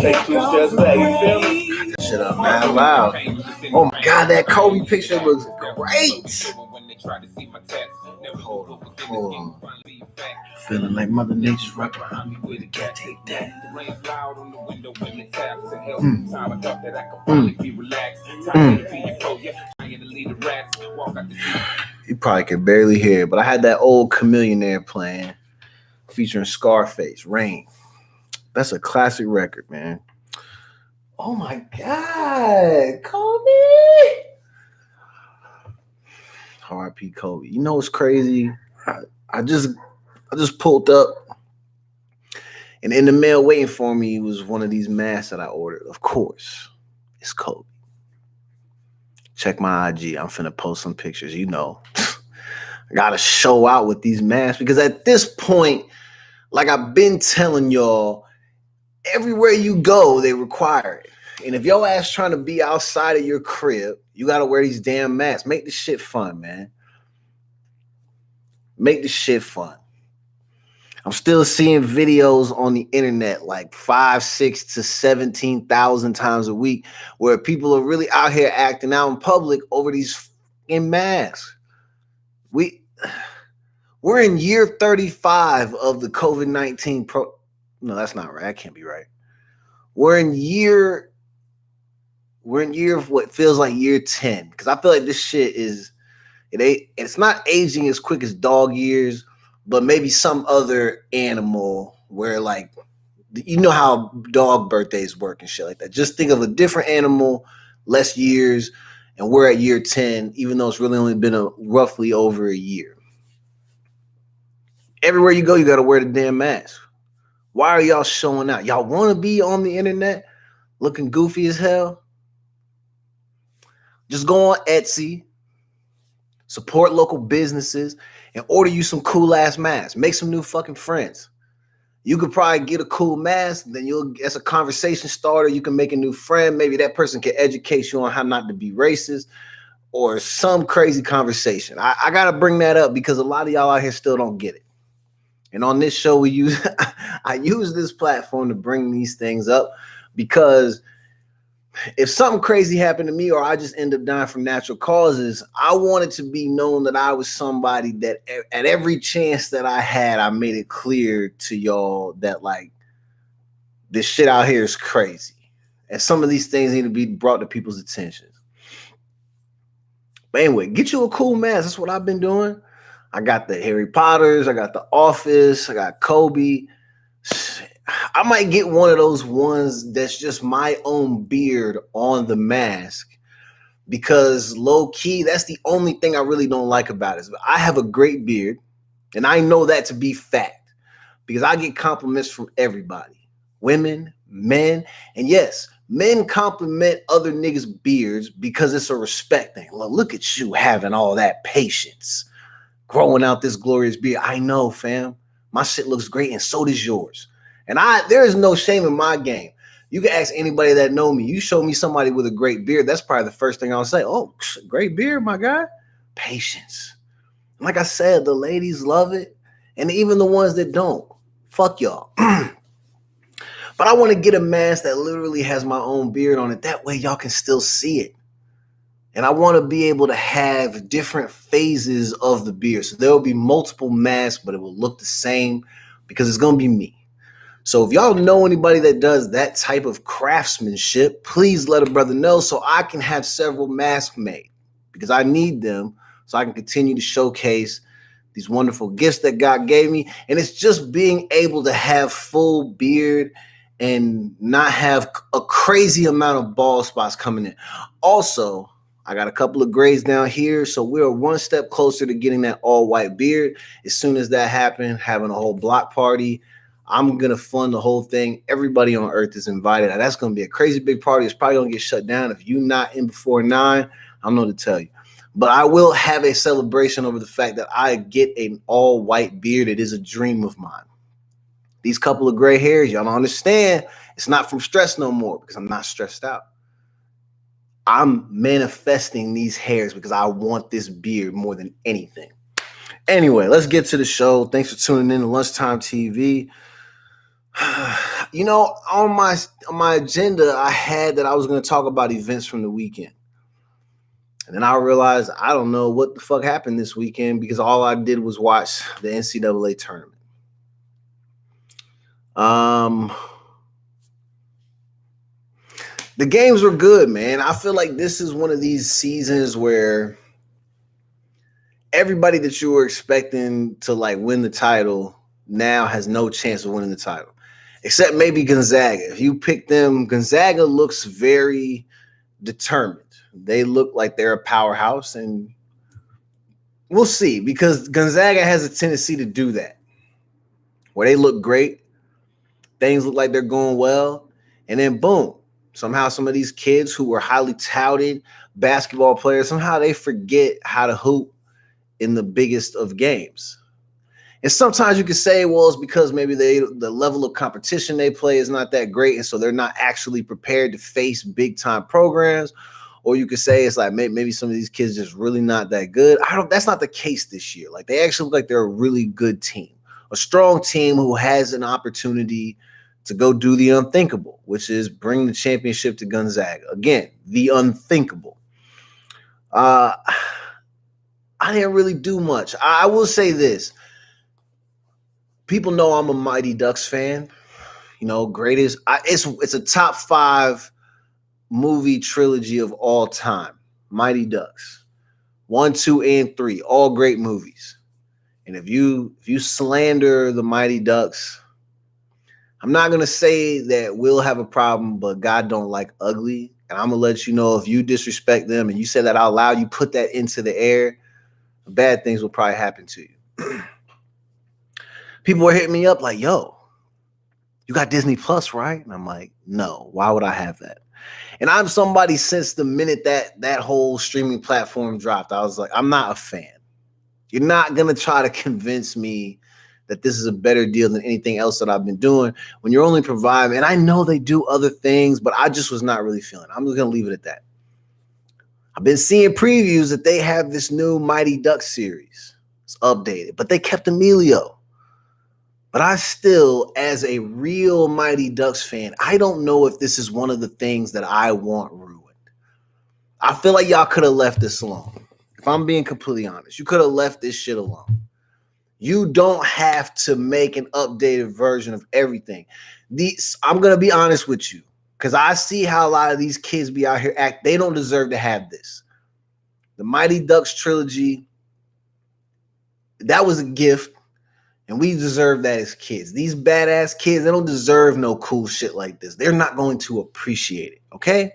take 2 steps back. You feel me? Shut up, man. Wow. Oh my God, that Kobe picture looks great. Hold on. Feeling like Mother Nature's right behind me with a cat. Take that. You probably could barely hear it, but I had that old Chamillionaire playing featuring Scarface, Rain. That's a classic record, man. Oh my God, Kobe. R.I.P. Kobe. You know what's crazy? I just pulled up, and in the mail waiting for me was one of these masks that I ordered. Of course, it's Kobe. Check my IG. I'm finna post some pictures. You know, I gotta show out with these masks because at this point, like I've been telling y'all, everywhere you go, they require it. And if your ass trying to be outside of your crib, you got to wear these damn masks. Make this shit fun, man. Make this shit fun. I'm still seeing videos on the internet like 5, 6 to 17,000 times a week where people are really out here acting out in public over these fucking masks. We're in year 35 of the COVID-19 No, that's not right. That can't be right. We're in year of what feels like year 10. Because I feel like this shit it's not aging as quick as dog years, but maybe some other animal where like, you know how dog birthdays work and shit like that. Just think of a different animal, less years, and we're at year 10, even though it's really only been roughly over a year. Everywhere you go, you got to wear the damn mask. Why are y'all showing out? Y'all want to be on the internet looking goofy as hell? Just go on Etsy, support local businesses, and order you some cool ass masks. Make some new fucking friends. You could probably get a cool mask, then as a conversation starter, you can make a new friend. Maybe that person can educate you on how not to be racist or some crazy conversation. I got to bring that up because a lot of y'all out here still don't get it. And on this show, I use this platform to bring these things up because if something crazy happened to me or I just end up dying from natural causes, I want it to be known that I was somebody that at every chance that I had, I made it clear to y'all that like this shit out here is crazy. And some of these things need to be brought to people's attention. But anyway, get you a cool mask. That's what I've been doing. I got the Harry Potters. I got the Office. I got Kobe. I might get one of those ones that's just my own beard on the mask because low key, that's the only thing I really don't like about it. I have a great beard and I know that to be fact because I get compliments from everybody, women, men, and yes, men compliment other niggas' beards because it's a respect thing. Look at you having all that patience, growing out this glorious beard. I know, fam. My shit looks great and so does yours. And there is no shame in my game. You can ask anybody that know me. You show me somebody with a great beard, that's probably the first thing I'll say. Oh, great beard, my guy. Patience. Like I said, the ladies love it. And even the ones that don't. Fuck y'all. But I want to get a mask that literally has my own beard on it. That way y'all can still see it. And I want to be able to have different phases of the beard. So there will be multiple masks, but it will look the same because it's going to be me. So if y'all know anybody that does that type of craftsmanship, please let a brother know so I can have several masks made because I need them so I can continue to showcase these wonderful gifts that God gave me. And it's just being able to have full beard and not have a crazy amount of bald spots coming in. Also, I got a couple of grades down here, so we're one step closer to getting that all-white beard. As soon as that happens, having a whole block party, I'm going to fund the whole thing. Everybody on earth is invited. Now, that's going to be a crazy big party. It's probably going to get shut down. If you're not in before 9, I'm going to tell you. But I will have a celebration over the fact that I get an all-white beard. It is a dream of mine. These couple of gray hairs, y'all don't understand. It's not from stress no more because I'm not stressed out. I'm manifesting these hairs because I want this beard more than anything. Anyway, let's get to the show. Thanks for tuning in to Lunchtime TV. You know, on my agenda, I had that I was going to talk about events from the weekend. And then I realized I don't know what the fuck happened this weekend because all I did was watch the NCAA tournament. The games were good, man. I feel like this is one of these seasons where everybody that you were expecting to like win the title now has no chance of winning the title. Except maybe Gonzaga. If you pick them, Gonzaga looks very determined. They look like they're a powerhouse, and we'll see because Gonzaga has a tendency to do that. Where they look great, things look like they're going well, and then boom, somehow some of these kids who were highly touted basketball players, somehow they forget how to hoop in the biggest of games. And sometimes you could say, well, it's because maybe the level of competition they play is not that great, and so they're not actually prepared to face big-time programs. Or you could say it's like maybe some of these kids just really not that good. That's not the case this year. Like they actually look like they're a really good team, a strong team who has an opportunity to go do the unthinkable, which is bring the championship to Gonzaga. Again, the unthinkable. I didn't really do much. I will say this. People know I'm a Mighty Ducks fan. You know, greatest. It's a top 5 movie trilogy of all time. Mighty Ducks, 1, 2, and 3, all great movies. And if you slander the Mighty Ducks, I'm not gonna say that we'll have a problem, but God don't like ugly. And I'm gonna let you know if you disrespect them and you say that out loud, you put that into the air, bad things will probably happen to you. People were hitting me up like, yo, you got Disney Plus, right? And I'm like, no, why would I have that? And I'm somebody since the minute that whole streaming platform dropped, I was like, I'm not a fan. You're not going to try to convince me that this is a better deal than anything else that I've been doing when you're only providing. And I know they do other things, but I just was not really feeling it. I'm just going to leave it at that. I've been seeing previews that they have this new Mighty Ducks series. It's updated, but they kept Emilio. But I still, as a real Mighty Ducks fan, I don't know if this is one of the things that I want ruined. I feel like y'all could have left this alone. If I'm being completely honest, you could have left this shit alone. You don't have to make an updated version of everything. I'm going to be honest with you because I see how a lot of these kids be out here act. They don't deserve to have this. The Mighty Ducks trilogy, that was a gift. And we deserve that as kids. These badass kids, they don't deserve no cool shit like this. They're not going to appreciate it, okay?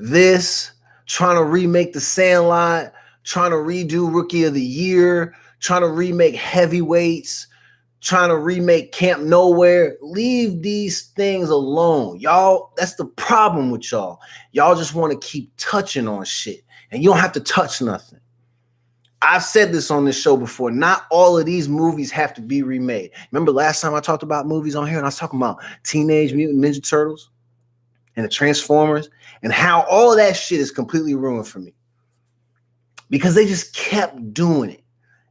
This, trying to remake The Sandlot, trying to redo Rookie of the Year, trying to remake Heavyweights, trying to remake Camp Nowhere. Leave these things alone. Y'all, that's the problem with y'all. Y'all just want to keep touching on shit. And you don't have to touch nothing. I've said this on this show before. Not all of these movies have to be remade. Remember last time I talked about movies on here and I was talking about Teenage Mutant Ninja Turtles and the Transformers and how all of that shit is completely ruined for me because they just kept doing it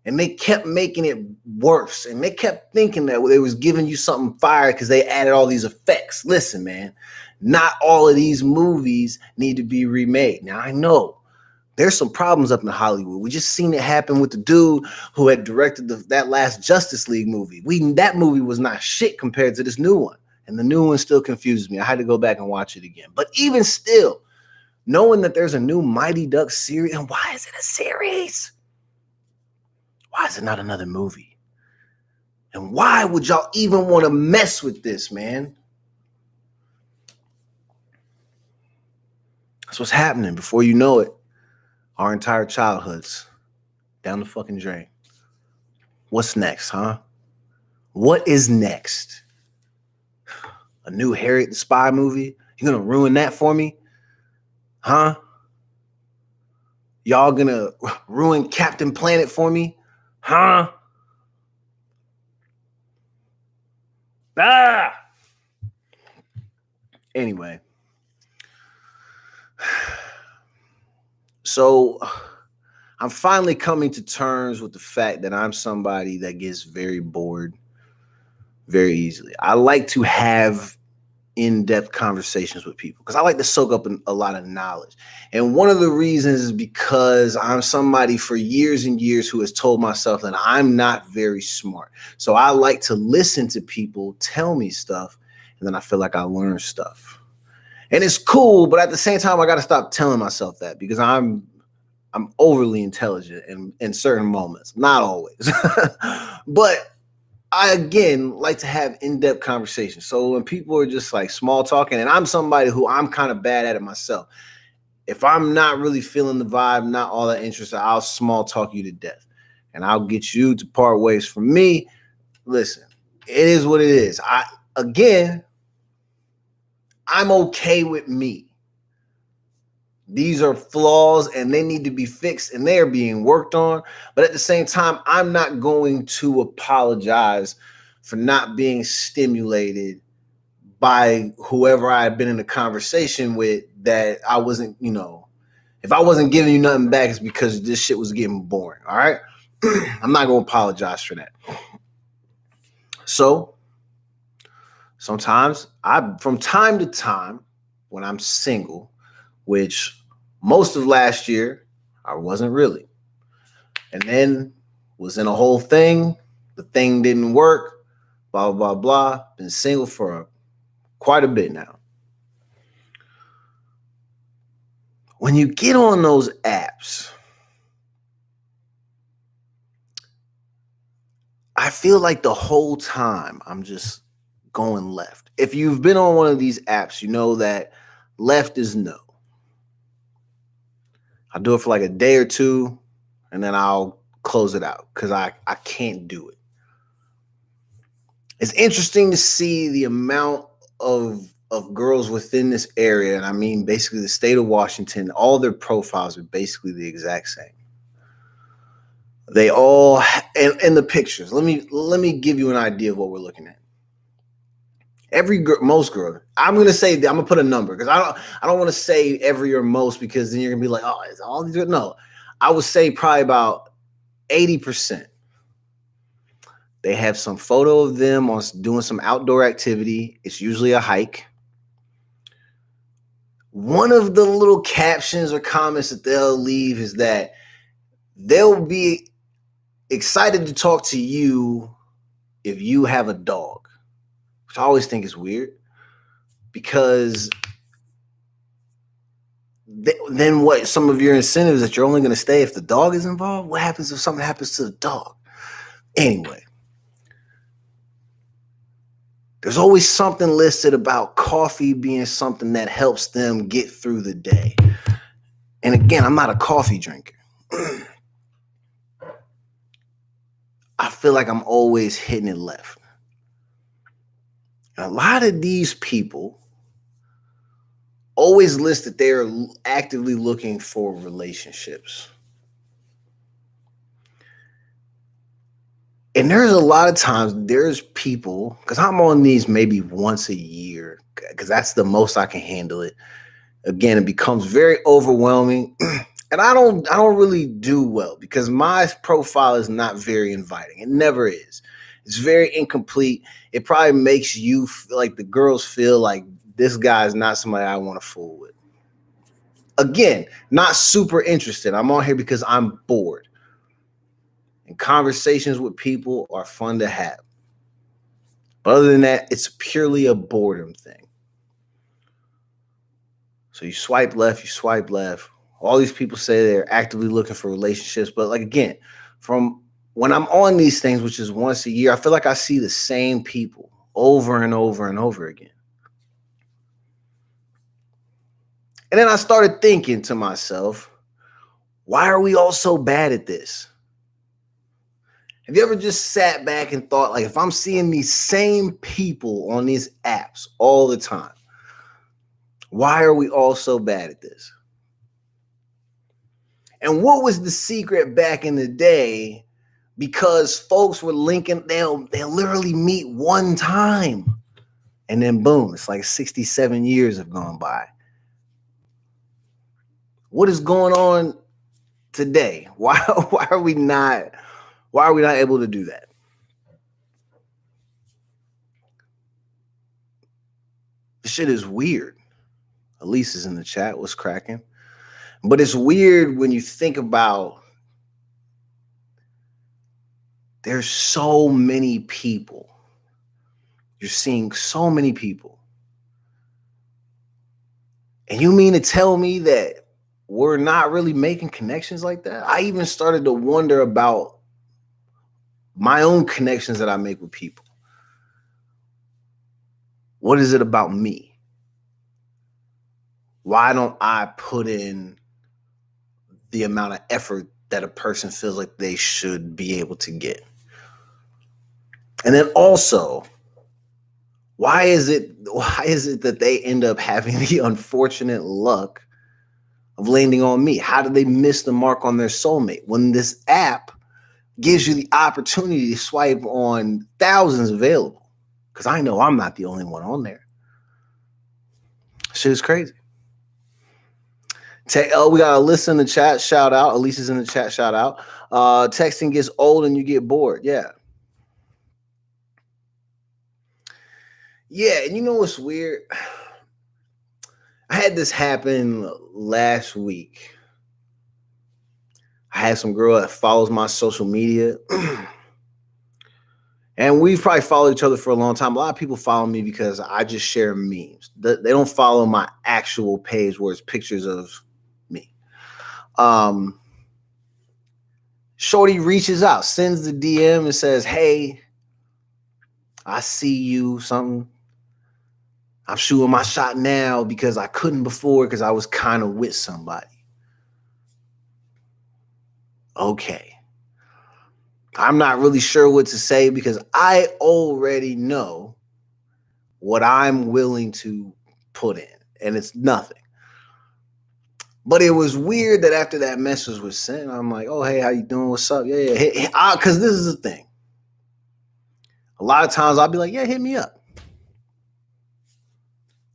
and they kept making it worse and they kept thinking that they was giving you something fire because they added all these effects. Listen, man, not all of these movies need to be remade. Now I know there's some problems up in Hollywood. We just seen it happen with the dude who had directed that last Justice League movie. That movie was not shit compared to this new one. And the new one still confuses me. I had to go back and watch it again. But even still, knowing that there's a new Mighty Ducks series, and why is it a series? Why is it not another movie? And why would y'all even want to mess with this, man? That's what's happening. Before you know it, our entire childhoods down the fucking drain. What's next, huh? What is next? A new Harriet the Spy movie? You're gonna ruin that for me? Huh? Y'all gonna ruin Captain Planet for me? Huh? Ah! Anyway. So I'm finally coming to terms with the fact that I'm somebody that gets very bored very easily. I like to have in-depth conversations with people because I like to soak up a lot of knowledge. And one of the reasons is because I'm somebody for years and years who has told myself that I'm not very smart. So I like to listen to people tell me stuff, and then I feel like I learn stuff. And it's cool, but at the same time, I got to stop telling myself that because I'm overly intelligent in certain moments, not always. But I, again, like to have in-depth conversations. So when people are just like small talking, and I'm somebody who I'm kind of bad at it myself. If I'm not really feeling the vibe, not all that interested, I'll small talk you to death. And I'll get you to part ways from me. Listen, it is what it is. I'm okay with me. These are flaws and they need to be fixed and they're being worked on. But at the same time, I'm not going to apologize for not being stimulated by whoever I had been in a conversation with that I wasn't, if I wasn't giving you nothing back, it's because this shit was getting boring. All right. I'm not going to apologize for that. So sometimes from time to time, when I'm single, which most of last year I wasn't really, and then was in a whole thing. The thing didn't work, blah, blah, blah. Been single for quite a bit now. When you get on those apps, I feel like the whole time I'm just going left. If you've been on one of these apps, you know that left is no. I'll do it for like a day or two, and then I'll close it out because I can't do it. It's interesting to see the amount of girls within this area, and I mean basically the state of Washington. All their profiles are basically the exact same. They all, and in the pictures. Let me give you an idea of what we're looking at. Most girls. I'm gonna put a number because I don't want to say every or most because then you're gonna be like, oh, it's all these. No, I would say probably about 80%. They have some photo of them on doing some outdoor activity. It's usually a hike. One of the little captions or comments that they'll leave is that they'll be excited to talk to you if you have a dog, which I always think is weird because then what? Some of your incentives that you're only going to stay if the dog is involved. What happens if something happens to the dog? Anyway, there's always something listed about coffee being something that helps them get through the day. And again, I'm not a coffee drinker. I feel like I'm always hitting it left. And a lot of these people always list that they're actively looking for relationships. And there's a lot of times there's people, because I'm on these maybe once a year, because that's the most I can handle it. Again, it becomes very overwhelming. And I don't really do well because my profile is not very inviting. It never is. It's very incomplete. It probably makes you feel like the girls feel like this guy is not somebody I want to fool with. Again, not super interested. I'm on here because I'm bored. And conversations with people are fun to have. But other than that, it's purely a boredom thing. So you swipe left. All these people say they're actively looking for relationships. But like, again, from when I'm on these things, which is once a year, I feel like I see the same people over and over and over again. And then I started thinking to myself, why are we all so bad at this? Have you ever just sat back and thought, like, if I'm seeing these same people on these apps all the time, why are we all so bad at this? And what was the secret back in the day? Because folks were linking, they'll literally meet one time. And then boom, it's like 67 years have gone by. What is going on today? Why are we not able to do that? This shit is weird. Elise is in the chat. What's cracking? But it's weird when you think about there's so many people. You're seeing so many people. And you mean to tell me that we're not really making connections like that? I even started to wonder about my own connections that I make with people. What is it about me? Why don't I put in the amount of effort that a person feels like they should be able to get? And then also, why is it that they end up having the unfortunate luck of landing on me? How do they miss the mark on their soulmate when this app gives you the opportunity to swipe on thousands available? Because I know I'm not the only one on there. Shit is crazy. We got Alyssa in the chat. Shout out. Elise is in the chat. Shout out. Texting gets old and you get bored. Yeah. Yeah, and you know what's weird? I had this happen last week. I had some girl that follows my social media. And we've probably followed each other for a long time. A lot of people follow me because I just share memes. They don't follow my actual page where it's pictures of me. Shorty reaches out, sends the DM and says, hey, I see you, something. I'm shooting my shot now because I couldn't before because I was kind of with somebody. Okay. I'm not really sure what to say because I already know what I'm willing to put in, and it's nothing. But it was weird that after that message was sent, I'm like, oh, hey, how you doing? What's up? Yeah. Because this is the thing. A lot of times I'll be like, yeah, hit me up.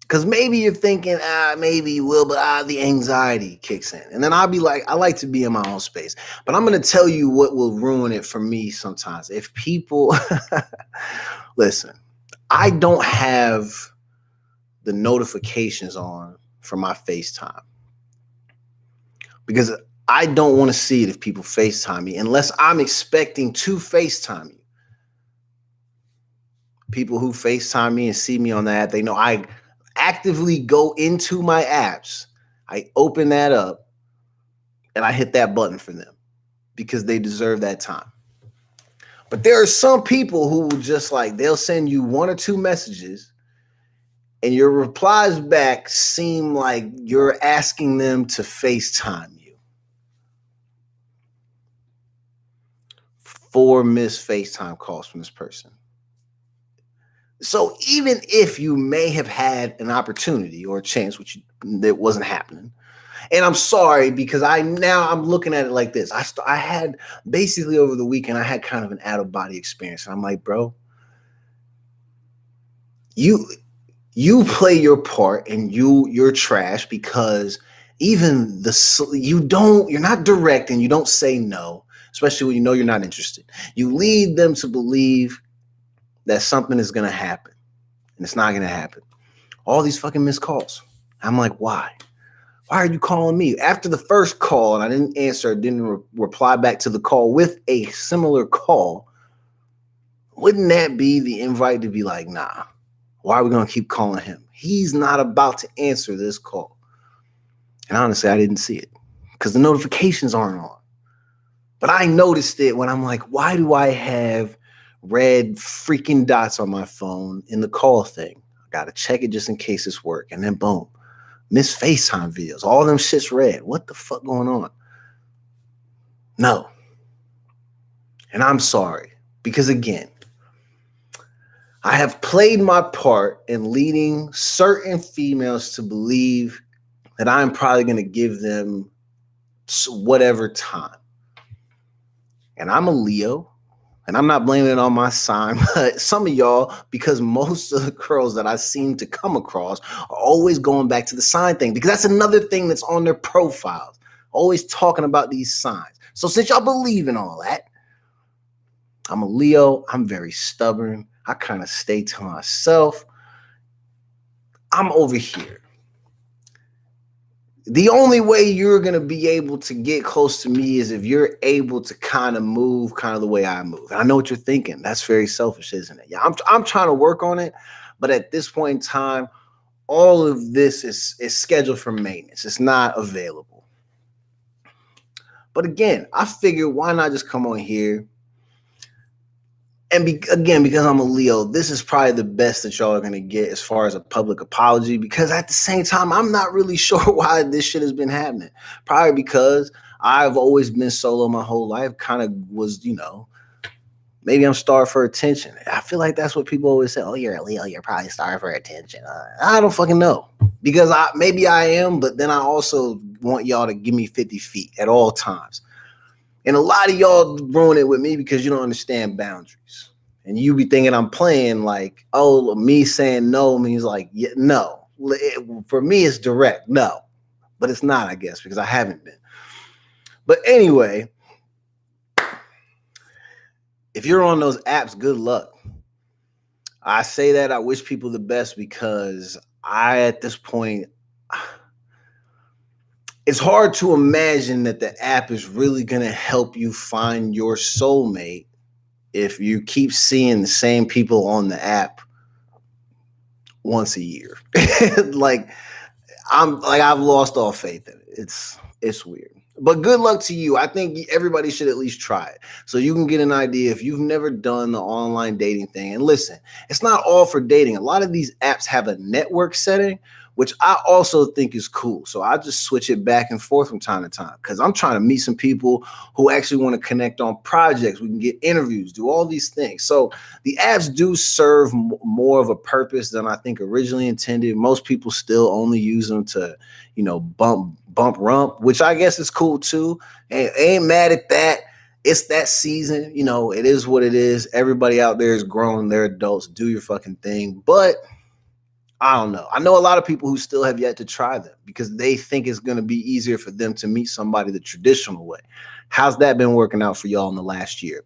Because maybe you're thinking, maybe you will, but the anxiety kicks in. And then I'll be like, I like to be in my own space. But I'm going to tell you what will ruin it for me sometimes. If people, listen, I don't have the notifications on for my FaceTime. Because I don't want to see it if people FaceTime me unless I'm expecting to FaceTime you. People who FaceTime me and see me on that, they know I actively go into my apps. I open that up and I hit that button for them because they deserve that time. But there are some people who will just like, they'll send you one or two messages and your replies back seem like you're asking them to FaceTime you. 4 missed FaceTime calls from this person. So even if you may have had an opportunity or a chance, that wasn't happening, and I'm sorry because I'm looking at it like this. I had basically over the weekend, I had kind of an out of body experience. And I'm like, bro, you play your part and you're trash because even you're not direct and you don't say no, especially when you know you're not interested. You lead them to believe that something is going to happen, and it's not going to happen. All these fucking missed calls. I'm like, why? Why are you calling me? After the first call, and I didn't answer, didn't reply back to the call with a similar call, wouldn't that be the invite to be like, nah, why are we going to keep calling him? He's not about to answer this call. And honestly, I didn't see it because the notifications aren't on. But I noticed it when I'm like, why do I have red freaking dots on my phone in the call thing? I got to check it just in case it's work. And then boom, miss FaceTime videos. All them shit's red. What the fuck going on? No. And I'm sorry because again, I have played my part in leading certain females to believe that I'm probably going to give them whatever time. And I'm a Leo. And I'm not blaming it on my sign, but some of y'all, because most of the girls that I seem to come across are always going back to the sign thing, because that's another thing that's on their profiles, always talking about these signs. So since y'all believe in all that, I'm a Leo. I'm very stubborn. I kind of stay to myself. I'm over here. The only way you're going to be able to get close to me is if you're able to kind of move kind of the way I move. And I know what you're thinking. That's very selfish, isn't it? Yeah, I'm trying to work on it. But at this point in time, all of this is scheduled for maintenance. It's not available. But again, I figured why not just come on here? And again, because I'm a Leo, this is probably the best that y'all are going to get as far as a public apology, because at the same time, I'm not really sure why this shit has been happening. Probably because I've always been solo my whole life, kind of was, maybe I'm starved for attention. I feel like that's what people always say. Oh, you're a Leo, you're probably starved for attention. I don't fucking know. Because maybe I am, but then I also want y'all to give me 50 feet at all times. And a lot of y'all ruin it with me because you don't understand boundaries. And you be thinking I'm playing like, oh, me saying no means like, yeah, no. For me, it's direct, no. But it's not, I guess, because I haven't been. But anyway, if you're on those apps, good luck. I say that, I wish people the best because at this point, it's hard to imagine that the app is really going to help you find your soulmate if you keep seeing the same people on the app once a year. I've lost all faith in it. It's weird. But good luck to you. I think everybody should at least try it so you can get an idea if you've never done the online dating thing. And listen, it's not all for dating. A lot of these apps have a network setting, which I also think is cool. So I just switch it back and forth from time to time because I'm trying to meet some people who actually want to connect on projects. We can get interviews, do all these things. So the apps do serve more of a purpose than I think originally intended. Most people still only use them to, bump rump, which I guess is cool too. Ain't mad at that. It's that season. It is what it is. Everybody out there is grown. They're adults. Do your fucking thing. But I don't know. I know a lot of people who still have yet to try them because they think it's going to be easier for them to meet somebody the traditional way. How's that been working out for y'all in the last year?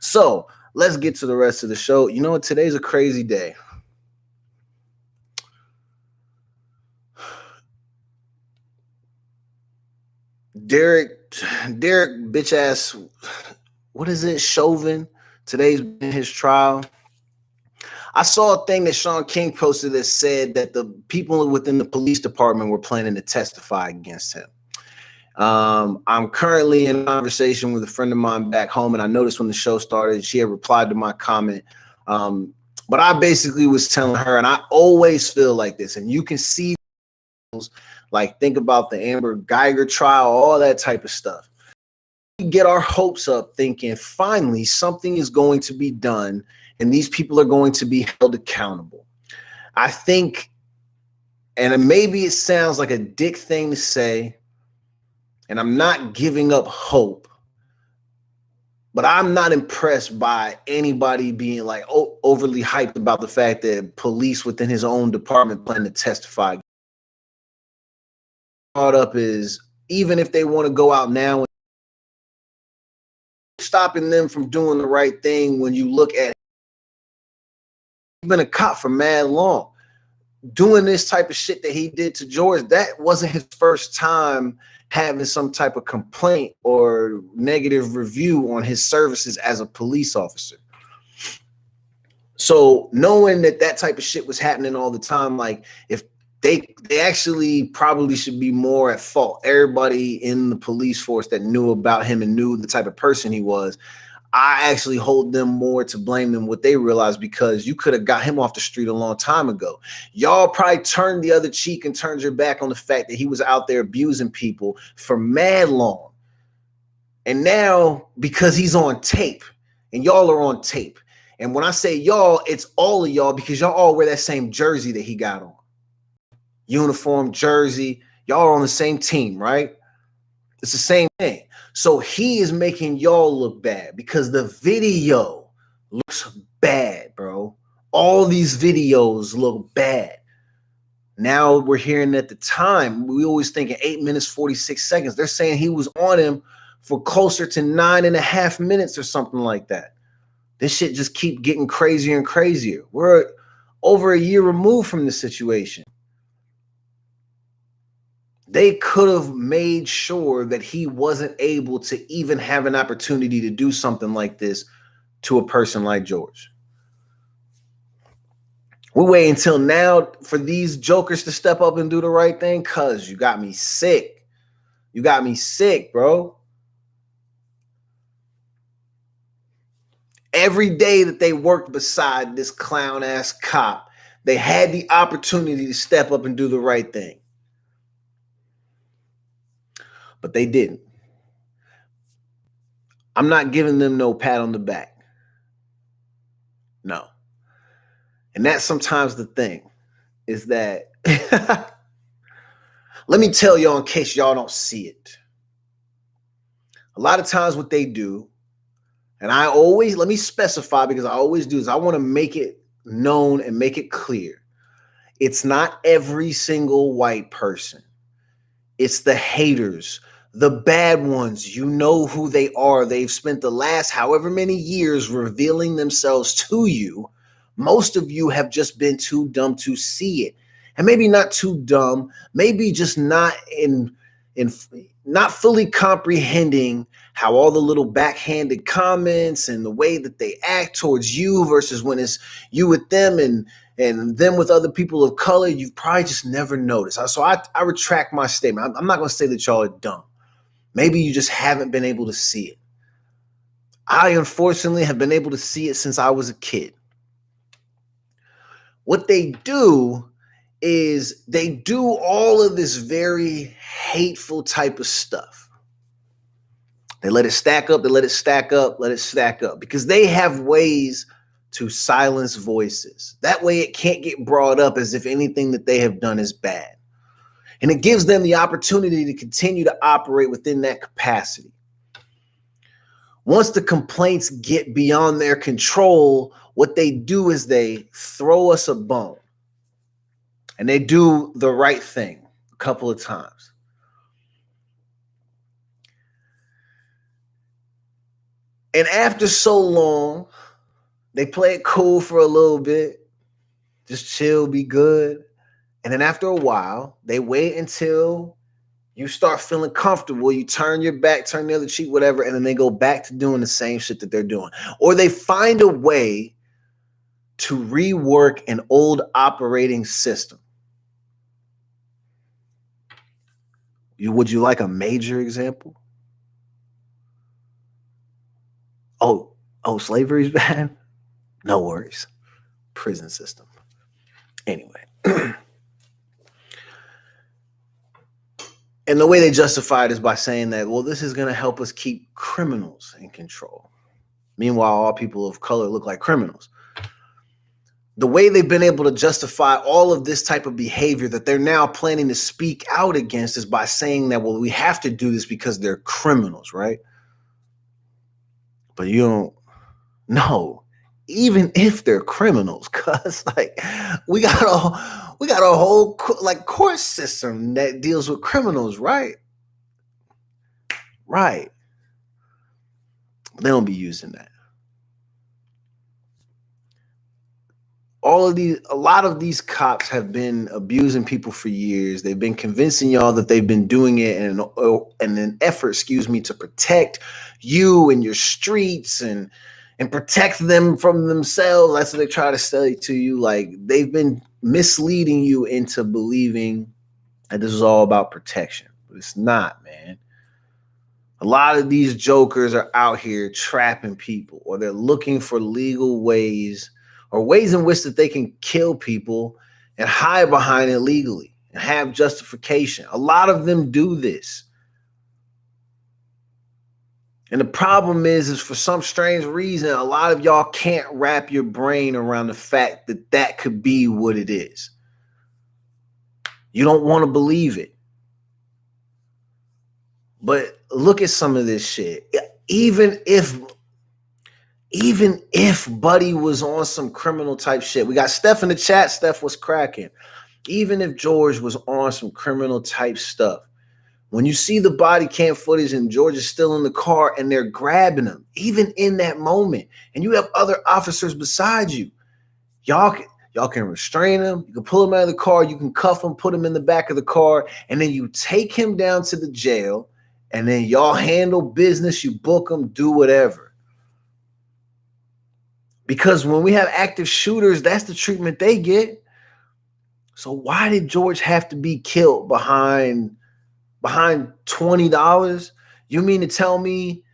So let's get to the rest of the show. You know what? Today's a crazy day. Derek, bitch ass, what is it? Chauvin. Today's been his trial. I saw a thing that Sean King posted that said that the people within the police department were planning to testify against him. I'm currently in a conversation with a friend of mine back home, and I noticed when the show started, she had replied to my comment. But I basically was telling her, and I always feel like this, and you can see, like, think about the Amber Geiger trial, all that type of stuff. We get our hopes up thinking finally something is going to be done and these people are going to be held accountable. I think, and maybe it sounds like a dick thing to say, and I'm not giving up hope, but I'm not impressed by anybody being like overly hyped about the fact that police within his own department plan to testify. Brought up is even if they want to go out now, stopping them from doing the right thing. When you look at, he's been a cop for mad long, doing this type of shit that he did to George. That wasn't his first time having some type of complaint or negative review on his services as a police officer. So knowing that type of shit was happening all the time, like if they actually probably should be more at fault. Everybody in the police force that knew about him and knew the type of person he was, I actually hold them more to blame than what they realized, because you could have got him off the street a long time ago. Y'all probably turned the other cheek and turned your back on the fact that he was out there abusing people for mad long. And now, because he's on tape and y'all are on tape, and when I say y'all, it's all of y'all, because y'all all wear that same jersey that he got on. Uniform, jersey, y'all are on the same team, right? It's the same thing. So he is making y'all look bad because the video looks bad, bro. All these videos look bad. Now we're hearing at the time, we always think 8 minutes, 46 seconds. They're saying he was on him for closer to 9.5 minutes or something like that. This shit just keep getting crazier and crazier. We're over a year removed from the situation. They could have made sure that he wasn't able to even have an opportunity to do something like this to a person like George. We wait until now for these jokers to step up and do the right thing, cuz you got me sick. You got me sick, bro. Every day that they worked beside this clown-ass cop, they had the opportunity to step up and do the right thing. But they didn't. I'm not giving them no pat on the back. No. And that's sometimes the thing, is that, let me tell y'all in case y'all don't see it. A lot of times what they do, and I always, let me specify because I always do, is I want to make it known and make it clear. It's not every single white person. It's the haters, the bad ones. You know who they are. They've spent the last however many years revealing themselves to you. Most of you have just been too dumb to see it. And maybe not too dumb, maybe just not not fully comprehending how all the little backhanded comments and the way that they act towards you versus when it's you with them and them with other people of color, you've probably just never noticed. So I retract my statement. I'm not going to say that y'all are dumb. Maybe you just haven't been able to see it. I, unfortunately, have been able to see it since I was a kid. What they do is they do all of this very hateful type of stuff. They let it stack up, they let it stack up, let it stack up, because they have ways to silence voices. That way it can't get brought up as if anything that they have done is bad. And it gives them the opportunity to continue to operate within that capacity. Once the complaints get beyond their control, what they do is they throw us a bone. And they do the right thing a couple of times. And after so long, they play it cool for a little bit, just chill, be good. And then after a while, they wait until you start feeling comfortable. You turn your back, turn the other cheek, whatever, and then they go back to doing the same shit that they're doing. Or they find a way to rework an old operating system. Would you like a major example? Oh, slavery's bad? No worries. Prison system. Anyway. And the way they justify it is by saying that, well, this is going to help us keep criminals in control. Meanwhile, all people of color look like criminals. The way they've been able to justify all of this type of behavior that they're now planning to speak out against is by saying that, well, we have to do this because they're criminals, right? But you don't know, even if they're criminals, cuz like we got a whole court system that deals with criminals, right? Right. They don't be using that. A lot of these cops have been abusing people for years. They've been convincing y'all that they've been doing it in an effort, to protect you and your streets and protect them from themselves. That's what they try to say to you. Like, they've been misleading you into believing that this is all about protection, but it's not, man. A lot of these jokers are out here trapping people, or they're looking for legal ways or ways in which that they can kill people and hide behind it legally and have justification. A lot of them do this. And the problem is for some strange reason, a lot of y'all can't wrap your brain around the fact that that could be what it is. You don't want to believe it. But look at some of this shit. Even if Buddy was on some criminal type shit. We got Steph in the chat. Steph was cracking. Even if George was on some criminal type stuff, when you see the body cam footage and George is still in the car and they're grabbing him, even in that moment, and you have other officers beside you, y'all Y'all can restrain him. You can pull him out of the car. You can cuff him, put him in the back of the car, and then you take him down to the jail, and then y'all handle business. You book him, do whatever. Because when we have active shooters, that's the treatment they get. So why did George have to be killed behind $20? You mean to tell me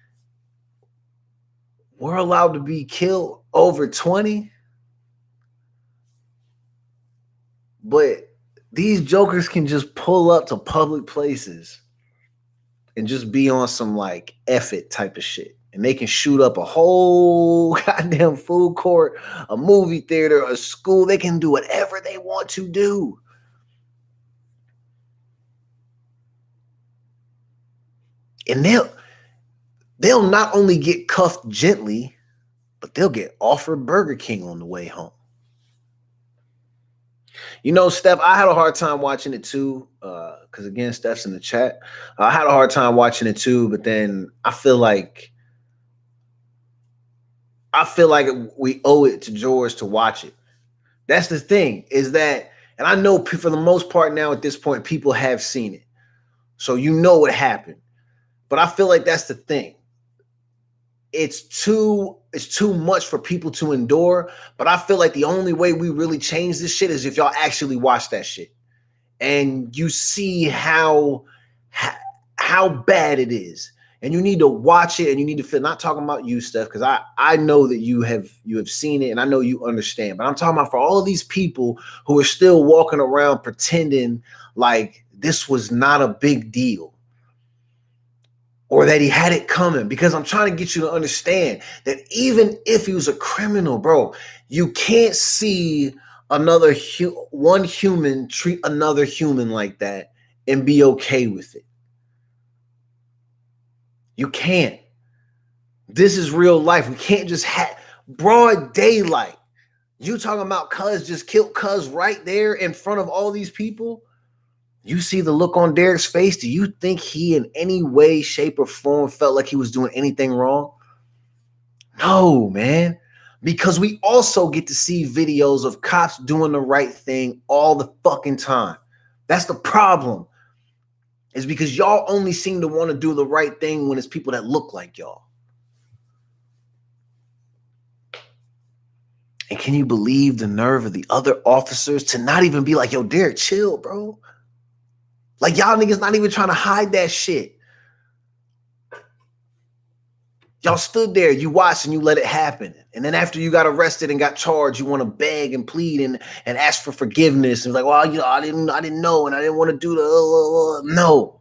we're allowed to be killed over 20? But these jokers can just pull up to public places and just be on some like F it type of shit. And they can shoot up a whole goddamn food court, a movie theater, a school. They can do whatever they want to do. And they'll not only get cuffed gently, but they'll get offered Burger King on the way home. You know, Steph, I had a hard time watching it too, because again, Steph's in the chat. I had a hard time watching it too, but then I feel like we owe it to George to watch it. That's the thing, is that, and I know for the most part now at this point, people have seen it. So you know what happened. But I feel like that's the thing. It's too much for people to endure. But I feel like the only way we really change this shit is if y'all actually watch that shit. And you see how bad it is. And you need to watch it, and you need to feel, not talking about you, Steph, because I know that you have seen it, and I know you understand. But I'm talking about for all of these people who are still walking around pretending like this was not a big deal, or that he had it coming. Because I'm trying to get you to understand that even if he was a criminal, bro, you can't see one human treat another human like that and be okay with it. You can't. This is real life. We can't just have broad daylight. You talking about cuz just killed cuz right there in front of all these people? You see the look on Derek's face. Do you think he in any way, shape, or form felt like he was doing anything wrong? No, man. Because we also get to see videos of cops doing the right thing all the fucking time. That's the problem. Is because y'all only seem to want to do the right thing when it's people that look like y'all. And can you believe the nerve of the other officers to not even be like, yo, Derek, chill, bro. Like, y'all niggas not even trying to hide that shit. Y'all stood there, you watched, and you let it happen. And then after you got arrested and got charged, you want to beg and plead and ask for forgiveness. And like, well, you know, I didn't know, and I didn't want to do the no.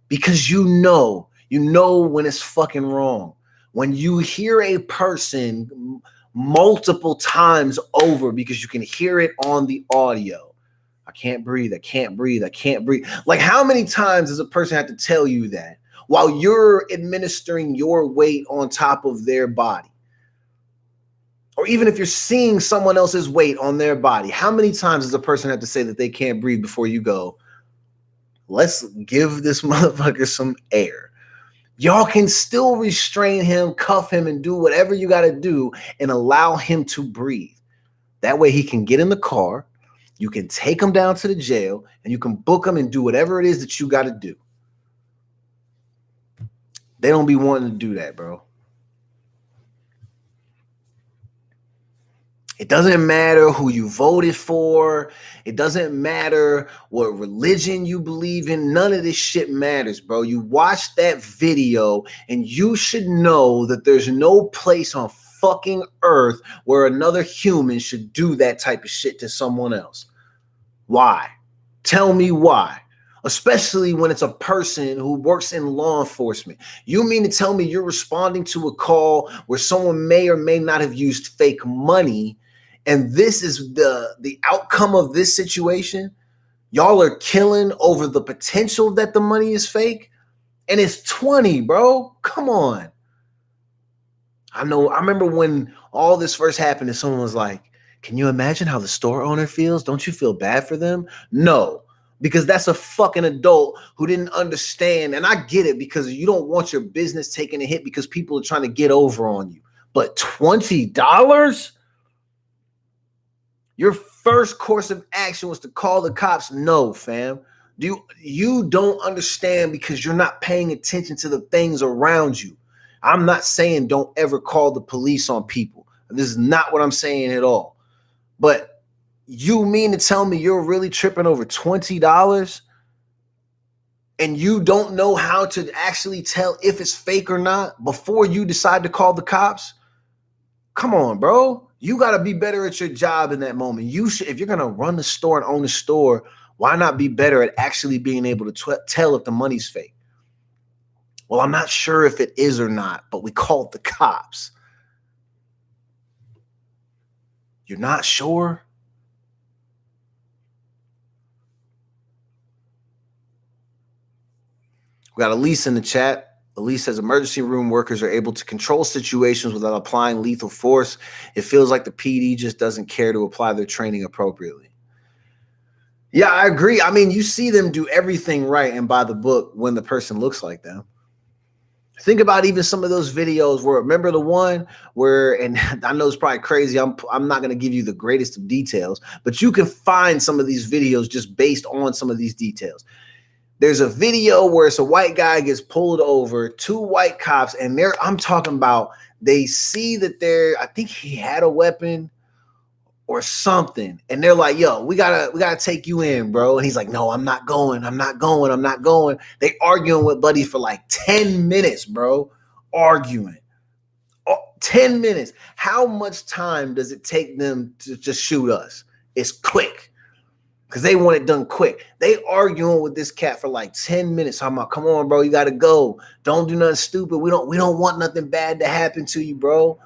Because you know when it's fucking wrong. When you hear a person multiple times over, because you can hear it on the audio. I can't breathe. I can't breathe. I can't breathe. Like, how many times does a person have to tell you that while you're administering your weight on top of their body? Or even if you're seeing someone else's weight on their body, how many times does a person have to say that they can't breathe before you go, let's give this motherfucker some air? Y'all can still restrain him, cuff him, and do whatever you got to do and allow him to breathe. That way he can get in the car, you can take him down to the jail, and you can book him and do whatever it is that you got to do. They don't be wanting to do that, bro. It doesn't matter who you voted for. It doesn't matter what religion you believe in. None of this shit matters, bro. You watch that video and you should know that there's no place on fucking earth where another human should do that type of shit to someone else. Why? Tell me why. Especially when it's a person who works in law enforcement. You mean to tell me you're responding to a call where someone may or may not have used fake money, and this is the outcome of this situation? Y'all are killing over the potential that the money is fake? And it's 20, bro. Come on. I remember when all this first happened and someone was like, can you imagine how the store owner feels? Don't you feel bad for them? No. Because that's a fucking adult who didn't understand. And I get it, because you don't want your business taking a hit because people are trying to get over on you. But $20? You're first course of action was to call the cops? No, fam. You don't understand because you're not paying attention to the things around you. I'm not saying don't ever call the police on people. This is not what I'm saying at all. But you mean to tell me you're really tripping over $20 and you don't know how to actually tell if it's fake or not before you decide to call the cops? Come on, bro. You got to be better at your job in that moment. You should, if you're going to run the store and own the store, why not be better at actually being able to tell if the money's fake? Well, I'm not sure if it is or not, but we called the cops. You're not sure? We got Elise in the chat. Elise says emergency room workers are able to control situations without applying lethal force. It feels like the PD just doesn't care to apply their training appropriately. Yeah, I agree. I mean, you see them do everything right and by the book when the person looks like them. Think about even some of those videos where, remember the one where, and I know it's probably crazy, I'm not going to give you the greatest of details, but you can find some of these videos just based on some of these details. There's a video where it's a white guy gets pulled over, 2 white cops, and I'm talking about, they see that I think he had a weapon or something. And they're like, yo, we gotta take you in, bro. And he's like, no, I'm not going. They arguing with Buddy for like 10 minutes, bro. Arguing. 10 minutes. How much time does it take them to just shoot us? It's quick. Because they want it done quick. They arguing with this cat for like 10 minutes. I'm like, come on, bro, you gotta go. Don't do nothing stupid. We don't want nothing bad to happen to you, bro.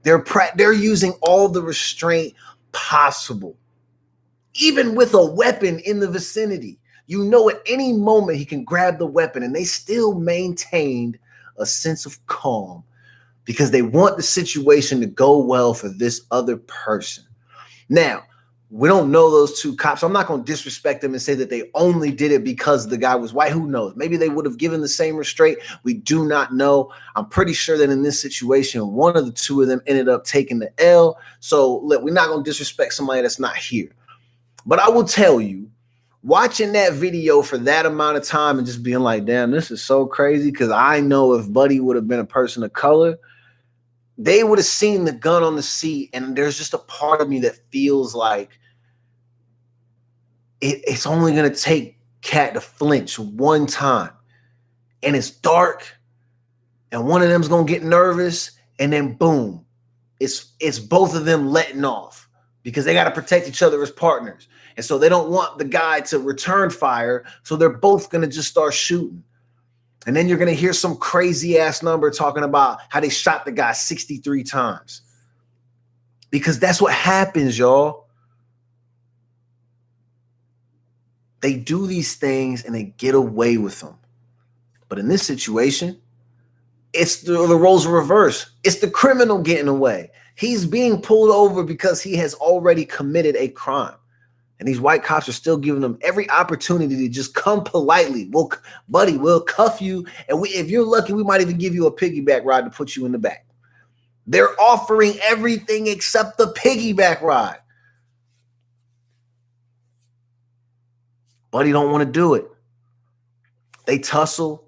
They're using all the restraint possible, even with a weapon in the vicinity. You know, at any moment he can grab the weapon, and they still maintained a sense of calm because they want the situation to go well for this other person. Now, we don't know those 2 cops. I'm not going to disrespect them and say that they only did it because the guy was white. Who knows? Maybe they would have given the same restraint. We do not know. I'm pretty sure that in this situation, one of the 2 of them ended up taking the L. So look, we're not going to disrespect somebody that's not here. But I will tell you, watching that video for that amount of time and just being like, damn, this is so crazy, because I know if Buddy would have been a person of color, they would have seen the gun on the seat, and there's just a part of me that feels like it's only going to take Cat to flinch one time, and it's dark, and one of them's going to get nervous, and then boom, it's both of them letting off because they got to protect each other as partners. And so they don't want the guy to return fire, so they're both going to just start shooting. And then you're going to hear some crazy ass number talking about how they shot the guy 63 times. Because that's what happens, y'all. They do these things and they get away with them. But in this situation, it's the roles are reversed. It's the criminal getting away. He's being pulled over because he has already committed a crime. And these white cops are still giving them every opportunity to just come politely. Buddy, we'll cuff you. And if you're lucky, we might even give you a piggyback ride to put you in the back. They're offering everything except the piggyback ride. Buddy don't want to do it. They tussle.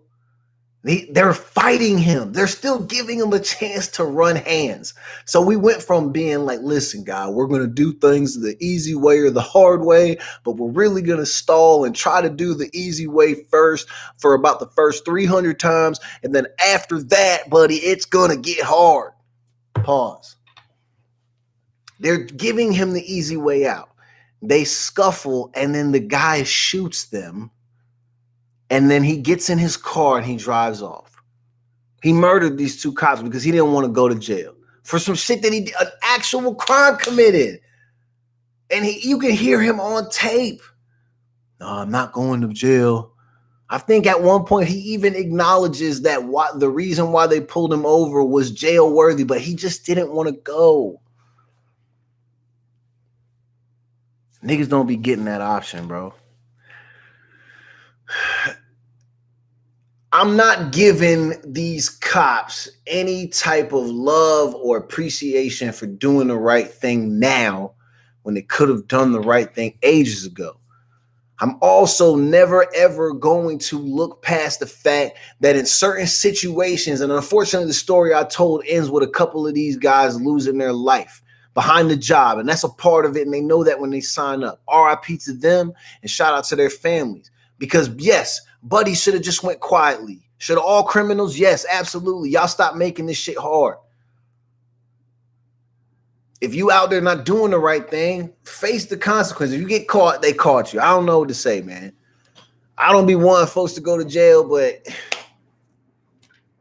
They're fighting him. They're still giving him a chance to run hands. So we went from being like, listen, guy, we're going to do things the easy way or the hard way, but we're really going to stall and try to do the easy way first for about the first 300 times. And then after that, buddy, it's going to get hard. Pause. They're giving him the easy way out. They scuffle, and then the guy shoots them. And then he gets in his car and he drives off. He murdered these 2 cops because he didn't want to go to jail for some shit that he did, an actual crime committed. And you can hear him on tape. No, I'm not going to jail. I think at one point he even acknowledges that the reason why they pulled him over was jail worthy, but he just didn't want to go. Niggas don't be getting that option, bro. I'm not giving these cops any type of love or appreciation for doing the right thing now when they could have done the right thing ages ago. I'm also never, ever going to look past the fact that in certain situations, and unfortunately, the story I told ends with a couple of these guys losing their life behind the job. And that's a part of it. And they know that when they sign up. RIP to them and shout out to their families. Because yes, Buddy should have just went quietly. Should all criminals? Yes, absolutely. Y'all stop making this shit hard. If you out there not doing the right thing, face the consequences. If you get caught, they caught you. I don't know what to say, man. I don't be wanting folks to go to jail, but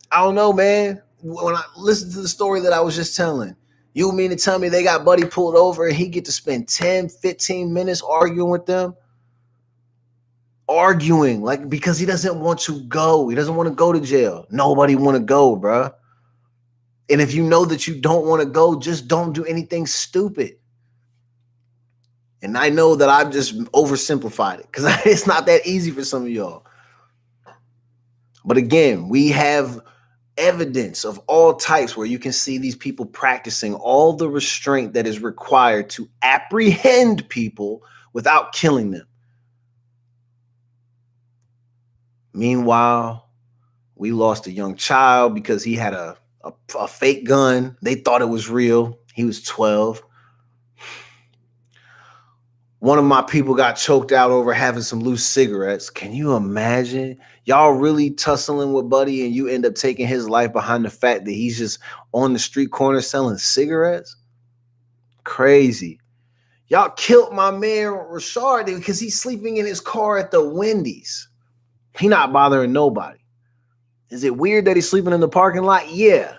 I don't know, man. When I listen to the story that I was just telling, you mean to tell me they got Buddy pulled over and he get to spend 10, 15 minutes arguing with them? Arguing, like, because he doesn't want to go. He doesn't want to go to jail. Nobody want to go, bruh. And if you know that you don't want to go, just don't do anything stupid. And I know that I've just oversimplified it because it's not that easy for some of y'all. But again, we have evidence of all types where you can see these people practicing all the restraint that is required to apprehend people without killing them. Meanwhile, we lost a young child because he had a fake gun. They thought it was real. He was 12. One of my people got choked out over having some loose cigarettes. Can you imagine? Y'all really tussling with Buddy and you end up taking his life behind the fact that he's just on the street corner selling cigarettes? Crazy. Y'all killed my man Rashard because he's sleeping in his car at the Wendy's. He not bothering nobody. Is it weird that he's sleeping in the parking lot? Yeah.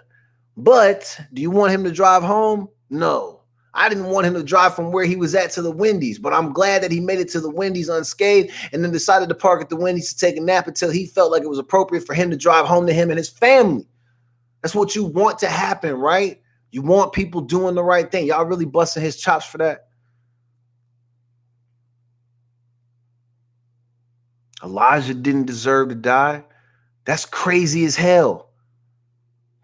But do you want him to drive home? No. I didn't want him to drive from where he was at to the Wendy's, but I'm glad that he made it to the Wendy's unscathed and then decided to park at the Wendy's to take a nap until he felt like it was appropriate for him to drive home to him and his family. That's what you want to happen, right? You want people doing the right thing. Y'all really busting his chops for that? Elijah didn't deserve to die. That's crazy as hell.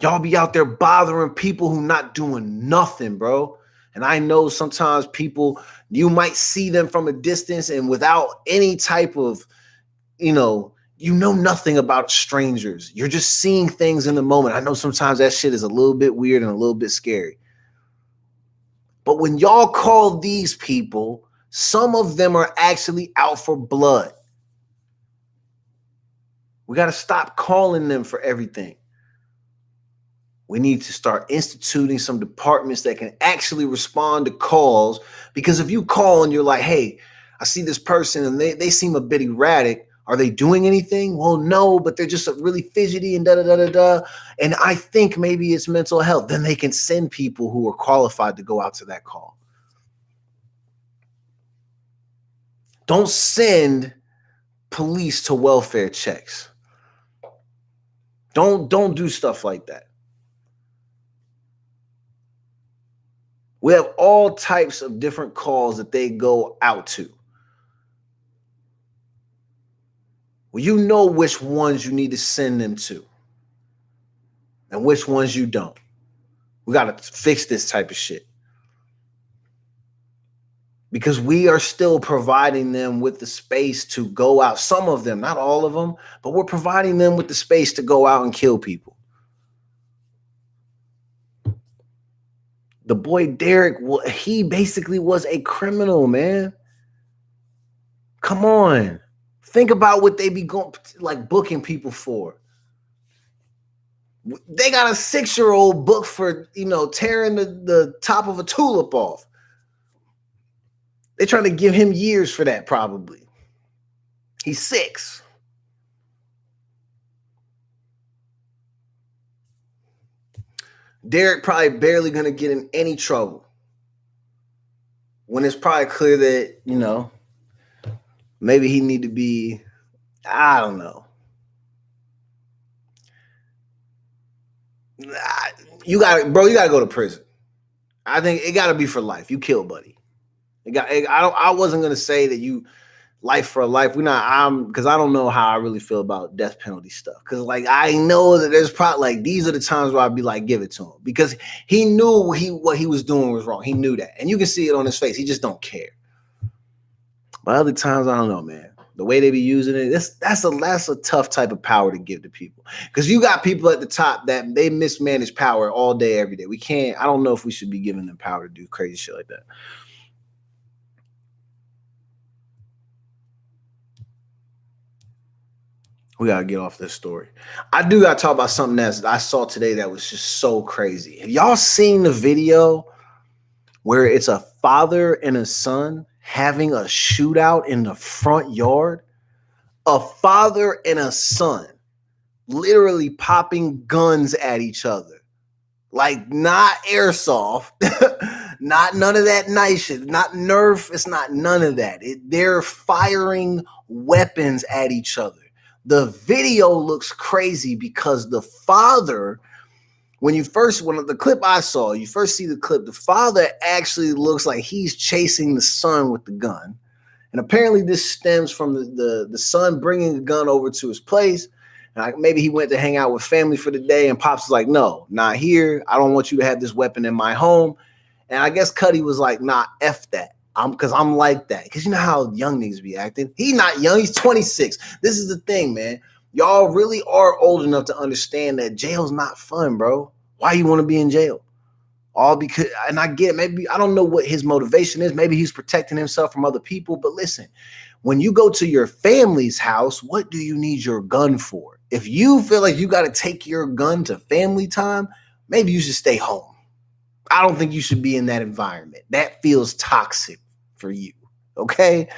Y'all be out there bothering people who not doing nothing, bro. And I know sometimes people, you might see them from a distance and without any type of, you know nothing about strangers. You're just seeing things in the moment. I know sometimes that shit is a little bit weird and a little bit scary. But when y'all call these people, some of them are actually out for blood. We got to stop calling them for everything. We need to start instituting some departments that can actually respond to calls. Because if you call and you're like, hey, I see this person and they seem a bit erratic. Are they doing anything? Well, no, but they're just really fidgety and da-da-da-da-da. And I think maybe it's mental health. Then they can send people who are qualified to go out to that call. Don't send police to welfare checks. Don't do stuff like that. We have all types of different calls that they go out to. Well, you know which ones you need to send them to and which ones you don't. We got to fix this type of shit. Because we are still providing them with the space to go out. Some of them, not all of them, but we're providing them with the space to go out and kill people. The boy Derek, he basically was a criminal, man. Come on. Think about what they be going, like booking people for. They got a 6-year-old booked for, tearing the top of a tulip off. They're trying to give him years for that, probably. He's 6. Derek probably barely going to get in any trouble. When it's probably clear that, maybe he need to be, I don't know. You got to go to prison. I think it got to be for life. You killed Buddy. I wasn't going to say that you life for life. Because I don't know how I really feel about death penalty stuff. Because like I know that there's probably like these are the times where I'd be like, give it to him, because he knew what he was doing was wrong. He knew that, and you can see it on his face. He just don't care. But other times, I don't know, man. The way they be using it, that's a tough type of power to give to people. Because you got people at the top that they mismanage power all day, every day. I don't know if we should be giving them power to do crazy shit like that. We gotta get off this story. I do gotta talk about something that I saw today that was just so crazy. Have y'all seen the video where it's a father and a son having a shootout in the front yard? A father and a son literally popping guns at each other. Like not airsoft, not none of that nice shit, not Nerf. It's not none of that. They're firing weapons at each other. The video looks crazy because the father, when the clip I saw, you first see the clip, the father actually looks like he's chasing the son with the gun. And apparently this stems from the son bringing the gun over to his place. And maybe he went to hang out with family for the day, and Pops was like, no, not here. I don't want you to have this weapon in my home. And I guess Cuddy was like, nah, F that. Because I'm like that. Because you know how young niggas be acting. He's not young. He's 26. This is the thing, man. Y'all really are old enough to understand that jail's not fun, bro. Why you want to be in jail? All because, and I get, maybe, I don't know what his motivation is. Maybe he's protecting himself from other people. But listen, when you go to your family's house, what do you need your gun for? If you feel like you got to take your gun to family time, maybe you should stay home. I don't think you should be in that environment. That feels toxic for you, okay?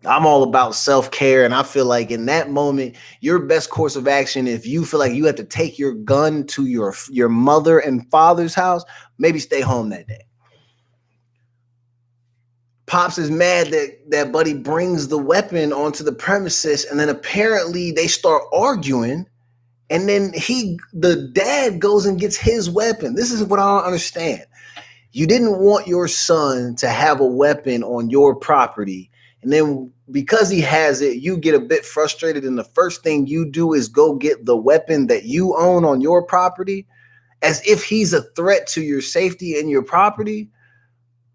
I'm all about self-care, and I feel like in that moment, your best course of action, if you feel like you have to take your gun to your mother and father's house, maybe stay home that day. Pops is mad that Buddy brings the weapon onto the premises, and then apparently they start arguing. And then the dad goes and gets his weapon. This is what I don't understand. You didn't want your son to have a weapon on your property. And then because he has it, you get a bit frustrated. And the first thing you do is go get the weapon that you own on your property, as if he's a threat to your safety and your property.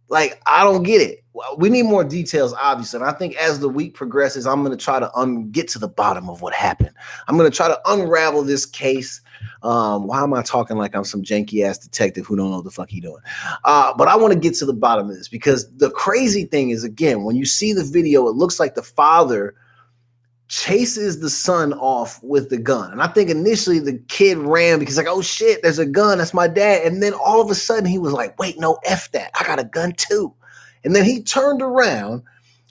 Like, I don't get it. We need more details, obviously. And I think as the week progresses, I'm going to try to get to the bottom of what happened. I'm going to try to unravel this case. Why am I talking like I'm some janky-ass detective who don't know what the fuck he doing? But I want to get to the bottom of this, because the crazy thing is, again, when you see the video, it looks like the father chases the son off with the gun. And I think initially the kid ran because like, oh shit, there's a gun. That's my dad. And then all of a sudden he was like, wait, no, F that. I got a gun too. And then he turned around,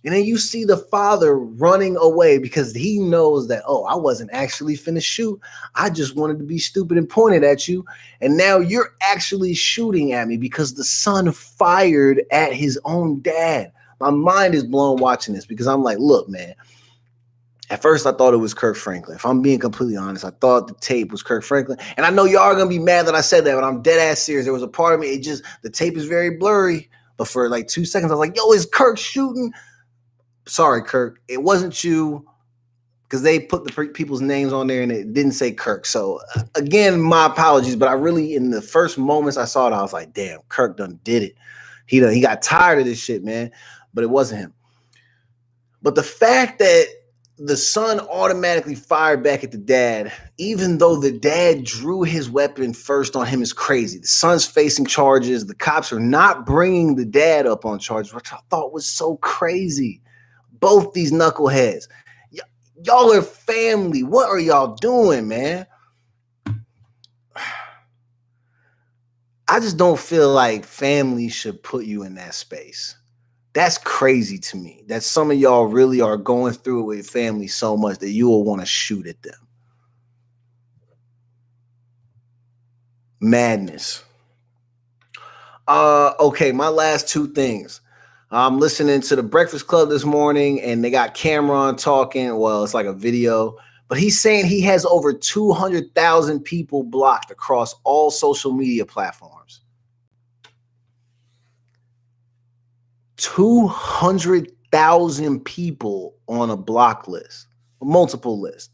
and then you see the father running away because he knows that, oh, I wasn't actually finna shoot. I just wanted to be stupid and pointed at you. And now you're actually shooting at me because the son fired at his own dad. My mind is blown watching this, because I'm like, look, man, at first, I thought it was Kirk Franklin. If I'm being completely honest, I thought the tape was Kirk Franklin. And I know y'all are going to be mad that I said that, but I'm dead ass serious. There was a part of me, the tape is very blurry. But for like 2 seconds, I was like, yo, is Kirk shooting? Sorry, Kirk. It wasn't you, because they put the people's names on there and it didn't say Kirk. So again, my apologies. But I really, in the first moments I saw it, I was like, damn, Kirk done did it. He got tired of this shit, man. But it wasn't him. But the fact that the son automatically fired back at the dad, even though the dad drew his weapon first on him, is crazy. The son's facing charges. The cops are not bringing the dad up on charges, which I thought was so crazy. Both these knuckleheads. Y'all are family. What are y'all doing, man? I just don't feel like family should put you in that space. That's crazy to me, that some of y'all really are going through it with family so much that you will want to shoot at them. Madness. Okay, my last two things. I'm listening to the Breakfast Club this morning, and they got Cameron talking. Well, it's like a video, but he's saying he has over 200,000 people blocked across all social media platforms. 200,000 1,000 people on a block list, multiple lists.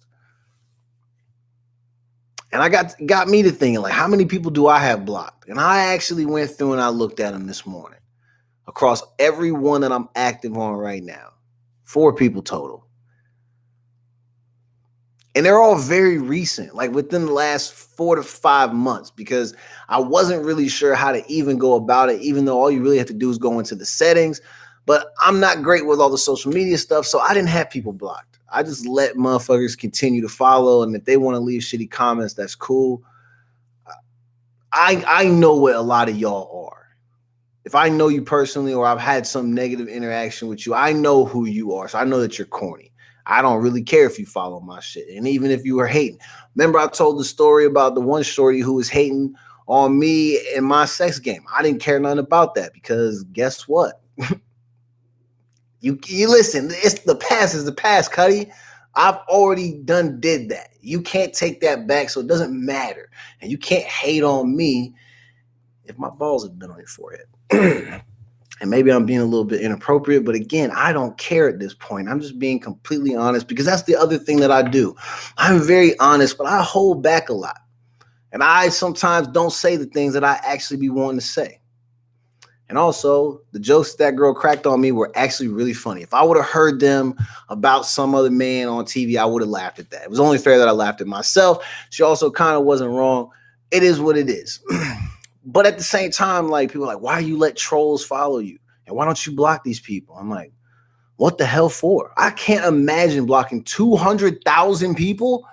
And I got me to thinking, like, how many people do I have blocked? And I actually went through and I looked at them this morning across every one that I'm active on right now. 4 people total. And they're all very recent, like within the last 4 to 5 months, because I wasn't really sure how to even go about it, even though all you really have to do is go into the settings. But I'm not great with all the social media stuff, so I didn't have people blocked. I just let motherfuckers continue to follow, and if they want to leave shitty comments, that's cool. I know what a lot of y'all are. If I know you personally or I've had some negative interaction with you, I know who you are, so I know that you're corny. I don't really care if you follow my shit. And even if you were hating. Remember I told the story about the one shorty who was hating on me in my sex game. I didn't care nothing about that because guess what? you listen, it's the past is the past, Cuddy. I've already did that. You can't take that back, so it doesn't matter. And you can't hate on me if my balls have been on your forehead. And maybe I'm being a little bit inappropriate, but again, I don't care at this point. I'm just being completely honest because that's the other thing that I do. I'm very honest, but I hold back a lot. And I sometimes don't say the things that I actually be wanting to say. And also, the jokes that girl cracked on me were actually really funny. If I would have heard them about some other man on TV, I would have laughed at that. It was only fair that I laughed at myself. She also kind of wasn't wrong. It is what it is. But at the same time, like, people are like, why you let trolls follow you? And why don't you block these people? I'm like, what the hell for? I can't imagine blocking 200,000 people.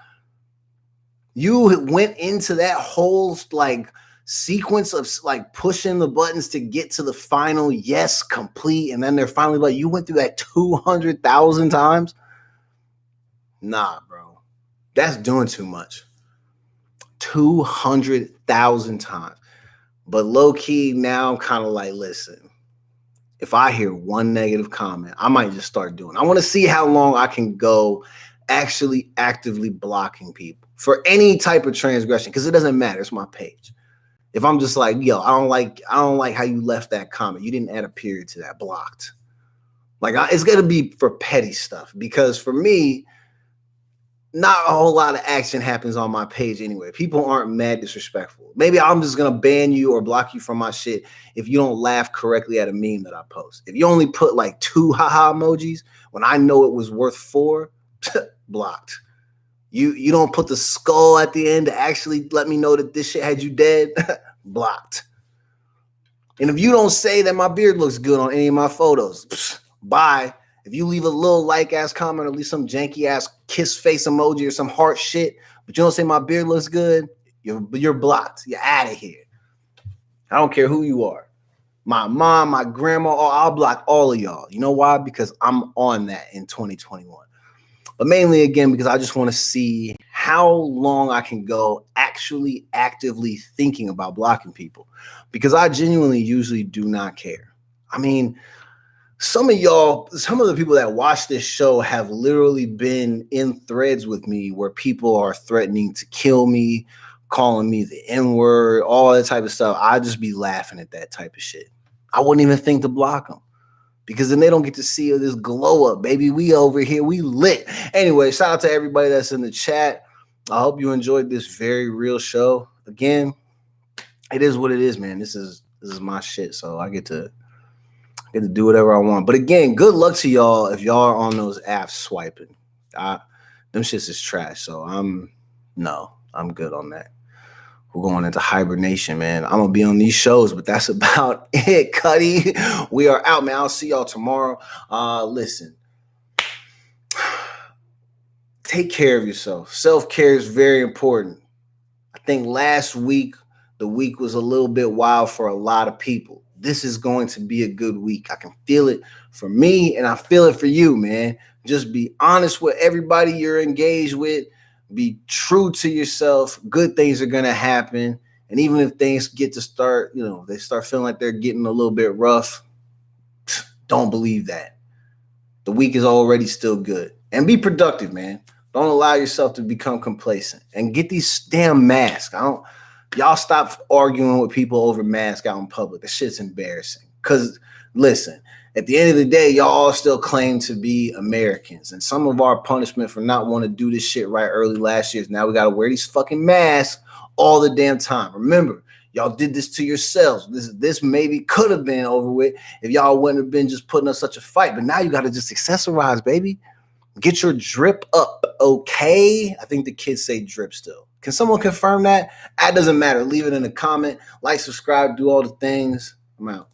You went into that whole, like, sequence of, like, pushing the buttons to get to the final yes, complete, and then they're finally like, you went through that 200,000 times? Nah, bro. That's doing too much. 200,000 times. But low-key, now I'm kind of like, listen, if I hear one negative comment, I might just start doing it. I want to see how long I can go actually actively blocking people for any type of transgression, because it doesn't matter. It's my page. If I'm just like, yo, I don't like how you left that comment. You didn't add a period to that, blocked. Like, it's going to be for petty stuff, because for me, not a whole lot of action happens on my page anyway. People aren't mad disrespectful. Maybe I'm just going to ban you or block you from my shit if you don't laugh correctly at a meme that I post. If you only put like 2 haha emojis when I know it was worth 4, blocked. You don't put the skull at the end to actually let me know that this shit had you dead, blocked. And if you don't say that my beard looks good on any of my photos, bye. If you leave a little like-ass comment or at least some janky-ass kiss face emoji or some heart shit, but you don't say my beard looks good, you're blocked. You're out of here. I don't care who you are. My mom, my grandma, I'll block all of y'all. You know why? Because I'm on that in 2021. But mainly, again, because I just want to see how long I can go actually actively thinking about blocking people. Because I genuinely usually do not care. I mean, some of the people that watch this show have literally been in threads with me where people are threatening to kill me, calling me the N-word, all that type of stuff. I just be laughing at that type of shit. I wouldn't even think to block them because then they don't get to see this glow up, baby. We over here, we lit. Anyway, shout out to everybody that's in the chat. I hope you enjoyed this very real show. Again, it is what it is, man. This is my shit, so I get to do whatever I want. But again, good luck to y'all if y'all are on those apps swiping. Them shits is trash. So I'm good on that. We're going into hibernation, man. I'm gonna be on these shows, but that's about it, Cuddy. We are out, man. I'll see y'all tomorrow. Listen, take care of yourself. Self-care is very important. I think last week, the week was a little bit wild for a lot of people. This is going to be a good week. I can feel it for me and I feel it for you, man. Just be honest with everybody you're engaged with. Be true to yourself. Good things are going to happen. And even if things get to start, they start feeling like they're getting a little bit rough, don't believe that. The week is already still good. And be productive, man. Don't allow yourself to become complacent. And get these damn masks. Y'all stop arguing with people over masks out in public. That shit's embarrassing. Because, listen, at the end of the day, y'all all still claim to be Americans. And some of our punishment for not wanting to do this shit right early last year is now we got to wear these fucking masks all the damn time. Remember, y'all did this to yourselves. This maybe could have been over with if y'all wouldn't have been just putting up such a fight. But now you got to just accessorize, baby. Get your drip up, okay? I think the kids say drip still. Can someone confirm that? That doesn't matter. Leave it in a comment. Like, subscribe, do all the things. I'm out.